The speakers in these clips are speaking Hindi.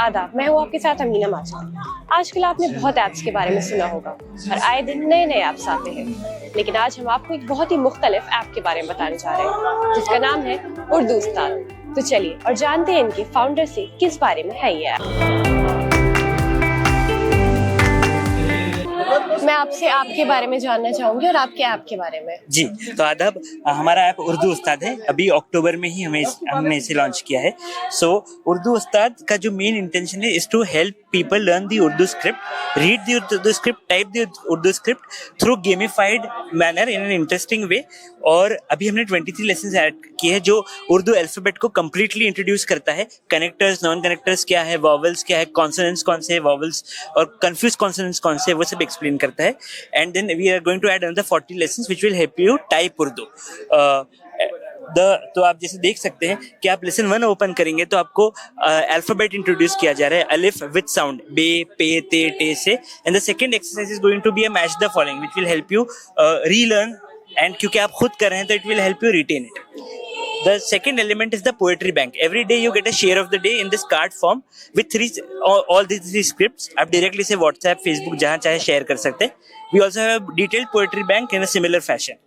आदाब, मैं हूँ आपके साथ अमीना माजिद। आजकल आपने बहुत ऐप्स के बारे में सुना होगा और आए दिन नए नए ऐप्स आते हैं, लेकिन आज हम आपको एक बहुत ही मुख्तलिफ ऐप के बारे में बताने जा रहे हैं जिसका नाम है उर्दू उस्ताद। तो चलिए और जानते हैं इनके फाउंडर से किस बारे में है ये ऐप। मैं आपसे आपके बारे में जानना चाहूंगी और आपके ऐप के बारे में। जी, तो आदाब। हमारा ऐप उर्दू उस्ताद है। अभी अक्टूबर में ही हमने इसे लॉन्च किया है। सो उर्दू उस्ताद का जो मेन इंटेंशन है is to help people learn the Urdu script, read the Urdu script, type the Urdu script through gamified manner in an interesting way. और अभी हमने 23 लेसन ऐड किए हैं जो उर्दू अल्फाबेट को कम्प्लीटली इंट्रोड्यूस करता है। कनेक्टर्स, नॉन कनेक्टर्स क्या है, वॉवल्स क्या है, कॉन्सोनेंट्स कौन से है, वॉवल्स और कंफ्यूज कॉन्सोनेंट्स कौन से है, वो सब एक्सप्लेन करता है। And then we are going to add another 40 lessons which will help you type Urdu. तो आप जैसे देख सकते हैं कि आप लेसन 1 ओपन करेंगे तो आपको अल्फाबेट इंट्रोड्यूस किया जा रहा है, अलिफ विद साउंड, बे, पे, ते, टे से। And the second exercise is going to be a match the following which will help you relearn, and क्योंकि आप खुद कर रहे हैं तो it will help you retain it. The second element is the poetry bank. Every day you get a share of the day in this card form with all these 3 scripts. आप directly से WhatsApp, Facebook जहाँ चाहे share कर सकते हैं. We also have a detailed poetry bank in a similar fashion.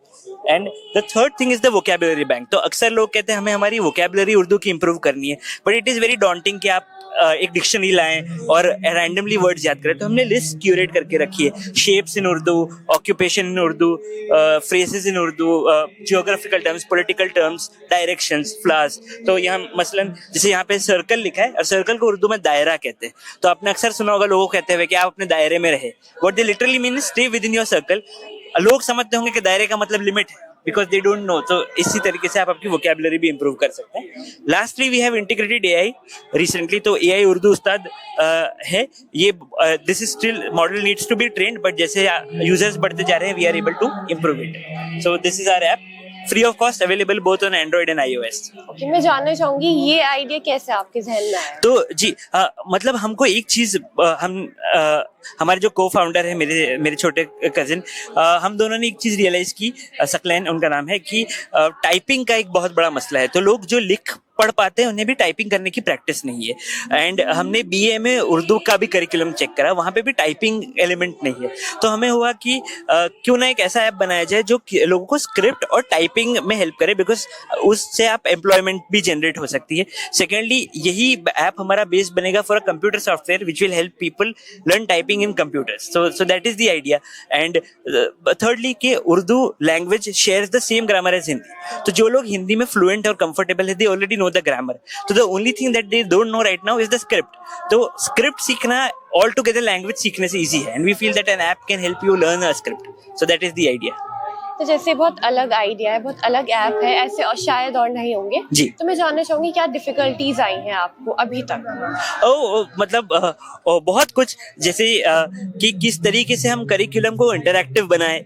And the third thing is the vocabulary bank. तो अक्सर लोग कहते हैं हमें हमारी vocabulary उर्दू की improve करनी है, but it is very daunting कि आप एक डिक्शनरी लाएं और रैंडमली वर्ड्स याद करें। तो हमने लिस्ट क्यूरेट करके रखी है, shapes in Urdu, occupation in Urdu, phrases in Urdu, geographical terms, political terms, directions, flowers. तो यहाँ मसलन जैसे यहाँ पे सर्कल लिखा है और सर्कल को उर्दू में दायरा कहते हैं। तो आपने अक्सर सुना होगा लोगों कहते हुए कि आप अपने दायरे में रहे। What they literally mean stay with in your circle. लोग समझते होंगे कि दायरे का मतलब लिमिट है, because they don't know। तो इसी तरीके से आप आपकी vocabulary भी improve कर सकते हैं। Lastly we have integrated AI recently। तो AI उर्दू उस्ताद है ये, this is still model needs to be trained, but जैसे users बढ़ते जा रहे हैं we are able to improve it। So this is our app, free of cost, available both on Android and iOS। Okay, मैं जानना चाहूंगी ये आइडिया कैसे आपके जहन में आया? तो जी मतलब हमको एक चीज हमारे जो को फाउंडर है मेरे छोटे कजिन, हम दोनों ने एक चीज रियलाइज की, सकलैन उनका नाम है, कि टाइपिंग का एक बहुत बड़ा मसला है। तो लोग जो लिख पढ़ पाते हैं उन्हें भी टाइपिंग करने की प्रैक्टिस नहीं है। एंड हमने बीए में उर्दू का भी करिकुलम चेक करा, वहाँ पे भी टाइपिंग एलिमेंट नहीं है। तो हमें हुआ कि क्यों ना एक ऐसा ऐप बनाया जाए जो लोगों को स्क्रिप्ट और टाइपिंग में हेल्प करे, बिकॉज उससे आप एम्प्लॉयमेंट भी जनरेट हो सकती है। सेकेंडली यही ऐप हमारा बेस बनेगा for a computer software which will help people learn typing in computers. So that is the idea. And thirdly कि Urdu language shares the same grammar as Hindi. तो जो लोग हिंदी में फ्लुएंट और कंफर्टेबल है, they already know the grammar। So the only thing that they don't know right now is the script। तो script सीखना all together language सीखने से easy है, and we feel that an app can help you learn a script। So that is the idea। तो जैसे बहुत अलग आइडिया है, बहुत अलग ऐप है, ऐसे और शायद और नहीं होंगे जी। तो मैं जानना चाहूंगी क्या डिफिकल्टीज आई हैं आपको अभी तक? मतलब बहुत कुछ, जैसे कि किस तरीके से हम करिकुलम को इंटरैक्टिव बनाएं,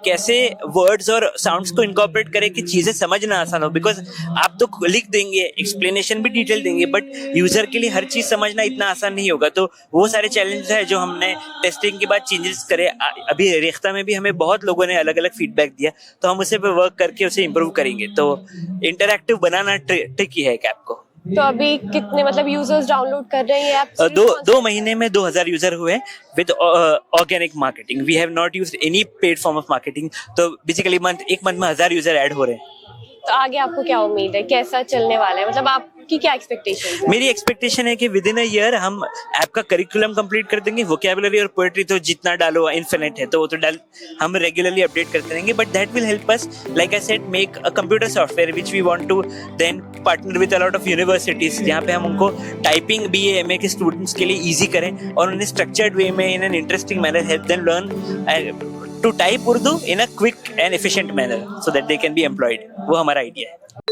कैसे वर्ड्स और साउंड्स को इनकॉर्पोरेट करें कि चीजें समझना आसान हो। बिकॉज आप तो लिख देंगे, एक्सप्लेनेशन भी डिटेल देंगे, बट यूजर के लिए हर चीज समझना इतना आसान नहीं होगा। तो वो सारे चैलेंजेस है जो हमने टेस्टिंग के बाद चेंजेस करे। अभी रेख्ता में भी हमें बहुत लोगों ने अलग अलग फीडबैक दिया, तो हम उसे पे वर्क करके उसे इम्प्रूव करेंगे। तो इंटरैक्टिव बनाना ट्रिकी है एक ऐप को। तो अभी कितने मतलब यूजर्स डाउनलोड कर रहे हैं ऐप? दो महीने में 2000 यूजर हुए with organic marketing. We have not used any paid form of marketing. तो बेसिकली एक मंथ में 1000 यूजर ऐड हो रहे हैं। तो आगे आपको क्या उम्मीद है, कैसा चलने वाला है, मतलब आपकी क्या एक्सपेक्टेशन है? मेरी एक्सपेक्टेशन है कि विद इन अ ईयर हम ऐप का करिकुलम कंप्लीट कर देंगे। वोकैबुलरी और पोएट्री तो जितना डालो इन्फिनिट है, तो वो तो हम रेगुलरली अपडेट करते रहेंगे। But that will help us, like I said, make a computer software which we want to then partner with a lot of universities, जहाँ पे हम उनको टाइपिंग बीए एमए के स्टूडेंट्स के लिए ईजी करें और उन्हें स्ट्रक्चर्ड वे में in an interesting manner help them learn to type Urdu in a quick and efficient manner so that they can be employed। वो हमारा आइडिया है।